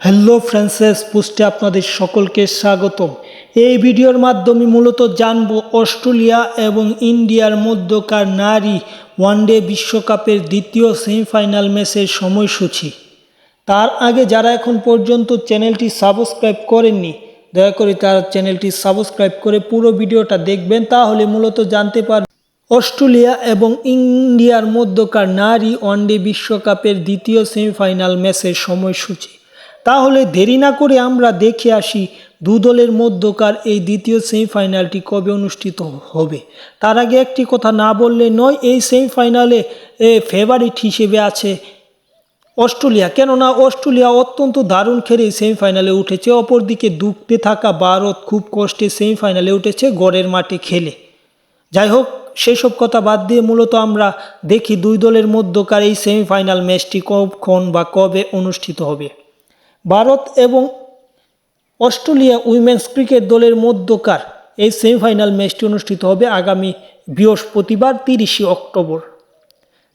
Hello friends, পোস্টে আপনাদের সকলকে স্বাগতম। এই ভিডিওর মাধ্যমে মূলত জানব অস্ট্রেলিয়া এবং ইন্ডিয়ার মধ্যকার নারী ওয়ানডে বিশ্বকাপের দ্বিতীয় সেমিফাইনাল ম্যাচের সময়সূচি। তার আগে যারা এখন পর্যন্ত চ্যানেলটি সাবস্ক্রাইব করেননি, দয়া করে তার চ্যানেলটি সাবস্ক্রাইব করে পুরো ভিডিওটা দেখবেন, তাহলে মূলত জানতে পারবেন অস্ট্রেলিয়া এবং ইন্ডিয়ার মধ্যকার নারী ওয়ানডে বিশ্বকাপের দ্বিতীয় সেমিফাইনাল ম্যাচের সময়সূচি। তাহলে দেরি না করে আমরা দেখে আসি দু দলের মধ্যকার এই দ্বিতীয় সেমিফাইনালটি কবে অনুষ্ঠিত হবে। তার আগে একটি কথা না বললে নয়, এই সেমিফাইনালে ফেভারিট হিসেবে আছে অস্ট্রেলিয়া, কেননা অস্ট্রেলিয়া অত্যন্ত দারুণ খেলে সেমিফাইনালে উঠেছে। অপরদিকে ডুবতে থাকা ভারত খুব কষ্টে সেমিফাইনালে উঠেছে গড়ের মাঠে খেলে। যাই হোক, সেসব কথা বাদ দিয়ে মূলত আমরা দেখি দুই দলের মধ্যকার এই সেমিফাইনাল ম্যাচটি কখন বা কবে অনুষ্ঠিত হবে। ভারত এবং অস্ট্রেলিয়া উইমেন্স ক্রিকেট দলের মধ্যকার এই সেমিফাইনাল ম্যাচটি অনুষ্ঠিত হবে আগামী বৃহস্পতিবার 30শে অক্টোবর।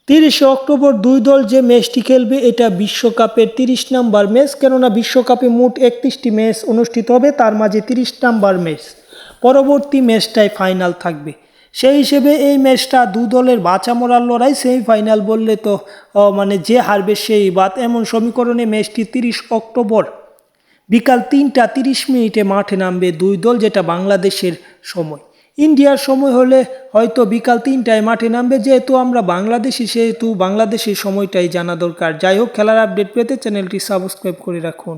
30শে অক্টোবর দুই দল যে ম্যাচটি খেলবে এটা বিশ্বকাপের 30 নম্বর ম্যাচ, কেননা বিশ্বকাপে মোট 31টি ম্যাচ অনুষ্ঠিত হবে, তার মাঝে 30 নম্বর ম্যাচ। পরবর্তী ম্যাচটাই ফাইনাল থাকবে। সেই হিসেবে এই ম্যাচটা দু দলের বাঁচা মরার লড়াই। সেমিফাইনাল বললে তো যে হারবে সেই বাদ, এমন সমীকরণে ম্যাচটি 30 অক্টোবর বিকাল 3টা 30 মিনিটে মাঠে নামবে দুই দল, যেটা বাংলাদেশের সময়। ইন্ডিয়ার সময় হলে হয়তো বিকাল 3টায় মাঠে নামবে, যেহেতু আমরা বাংলাদেশি সেহেতু বাংলাদেশের সময়টাই জানা দরকার। যাই হোক, খেলার আপডেট পেতে চ্যানেলটি সাবস্ক্রাইব করে রাখুন।